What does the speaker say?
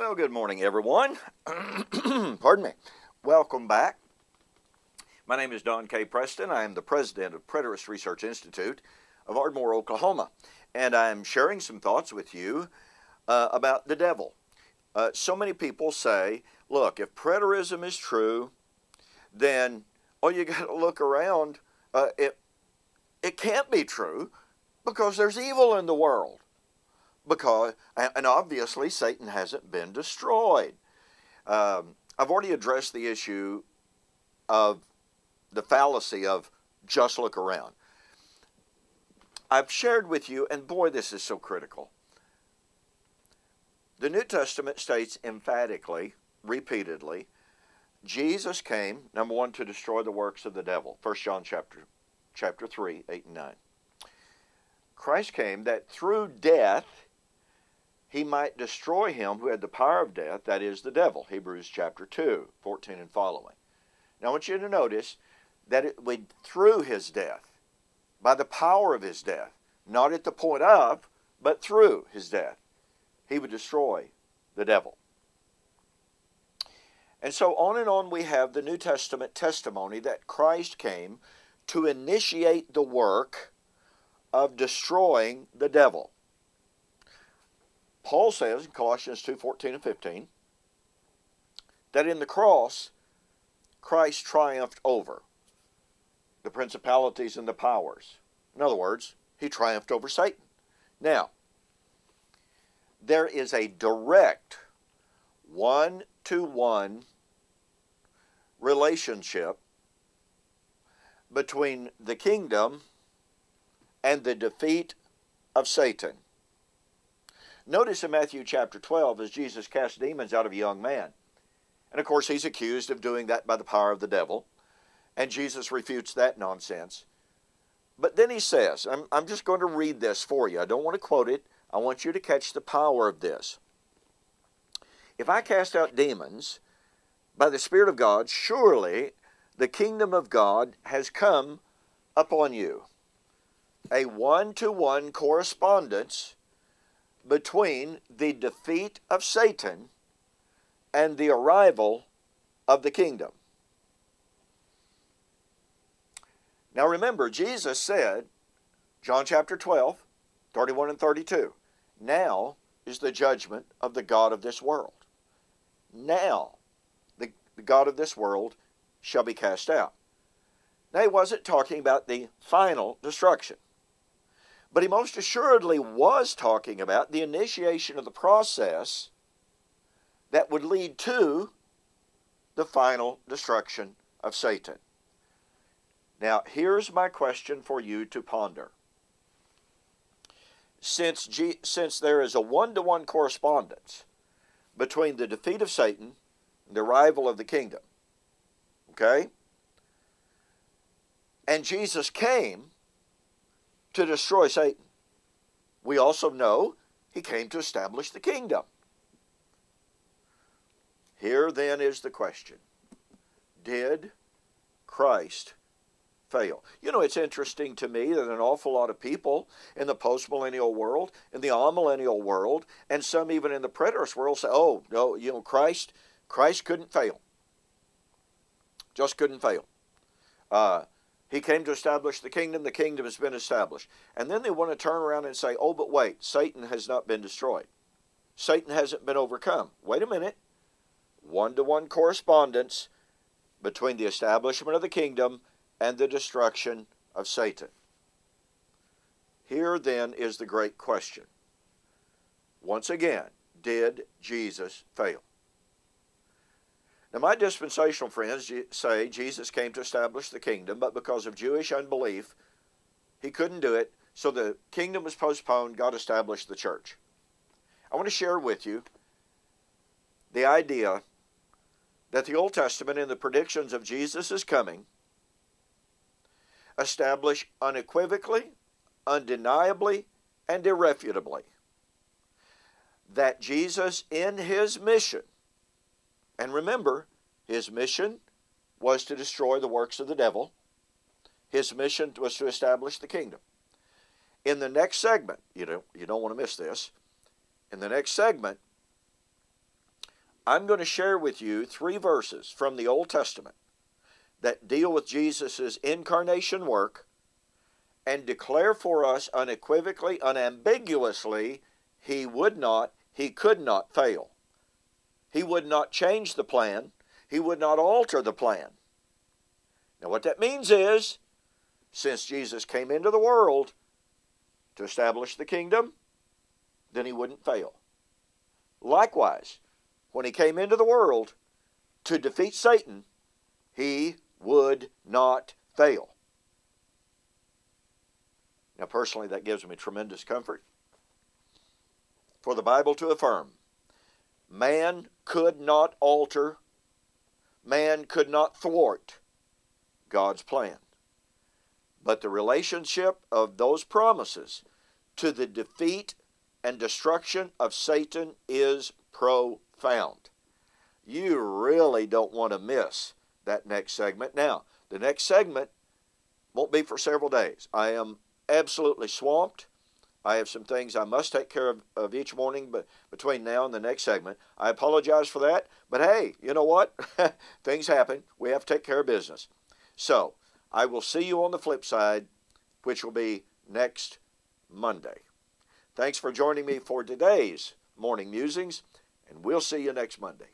Well, good morning, everyone. Pardon me. Welcome back. My name is Don K. Preston. I am the president of Preterist Research Institute of Ardmore, Oklahoma, and I'm sharing some thoughts with you about the devil. So many people say, look, if preterism is true, then you got to look around. It can't be true because there's evil in the world. And obviously Satan hasn't been destroyed. I've already addressed the issue of the fallacy of just look around. I've shared with you, and boy, this is so critical. The New Testament states emphatically, repeatedly, Jesus came, number one, to destroy the works of the devil. 1 John chapter 3, 8 and 9. Christ came that through death he might destroy him who had the power of death, that is the devil. Hebrews chapter 2, 14 and following. Now I want you to notice that through his death, by the power of his death, not at the point of, but through his death, he would destroy the devil. And so on we have the New Testament testimony that Christ came to initiate the work of destroying the devil. Paul says in Colossians 2:14 and 15 that in the cross, Christ triumphed over the principalities and the powers. In other words, he triumphed over Satan. Now, there is a direct one-to-one relationship between the kingdom and the defeat of Satan. Notice in Matthew chapter 12 as Jesus cast demons out of a young man. And of course he's accused of doing that by the power of the devil. And Jesus refutes that nonsense. But then he says, I'm just going to read this for you. I don't want to quote it. I want you to catch the power of this. If I cast out demons by the Spirit of God, surely the kingdom of God has come upon you. A one-to-one correspondence between the defeat of Satan and the arrival of the kingdom. Now remember, Jesus said, John chapter 12, 31 and 32, now is the judgment of the God of this world. Now the God of this world shall be cast out. Now he wasn't talking about the final destruction. But he most assuredly was talking about the initiation of the process that would lead to the final destruction of Satan. Now, here's my question for you to ponder. Since there is a one-to-one correspondence between the defeat of Satan and the arrival of the kingdom, okay? And Jesus came to destroy Satan. We also know he came to establish the kingdom. Here then is the question. Did Christ fail? You know, it's interesting to me that an awful lot of people in the post-millennial world, in the amillennial world, and some even in the preterist world say, oh, no, Christ couldn't fail. Just couldn't fail. He came to establish the kingdom has been established. And then they want to turn around and say, oh, but wait, Satan has not been destroyed. Satan hasn't been overcome. Wait a minute. One-to-one correspondence between the establishment of the kingdom and the destruction of Satan. Here then is the great question. Once again, did Jesus fail? Now, my dispensational friends say Jesus came to establish the kingdom, but because of Jewish unbelief, he couldn't do it, so the kingdom was postponed, God established the church. I want to share with you the idea that the Old Testament and the predictions of Jesus' coming establish unequivocally, undeniably, and irrefutably that Jesus in his mission, and remember, his mission was to destroy the works of the devil. His mission was to establish the kingdom. In the next segment, you don't want to miss this. In the next segment, I'm going to share with you 3 verses from the Old Testament that deal with Jesus' incarnation work and declare for us unequivocally, unambiguously, he could not fail. He would not change the plan. He would not alter the plan. Now what that means is, since Jesus came into the world to establish the kingdom, then he wouldn't fail. Likewise, when he came into the world to defeat Satan, he would not fail. Now, personally, that gives me tremendous comfort. For the Bible to affirm, man could not alter, man could not thwart God's plan. But the relationship of those promises to the defeat and destruction of Satan is profound. You really don't want to miss that next segment. Now, the next segment won't be for several days. I am absolutely swamped. I have some things I must take care of each morning, but between now and the next segment. I apologize for that, but hey, you know what? Things happen. We have to take care of business. So, I will see you on the flip side, which will be next Monday. Thanks for joining me for today's Morning Musings, and we'll see you next Monday.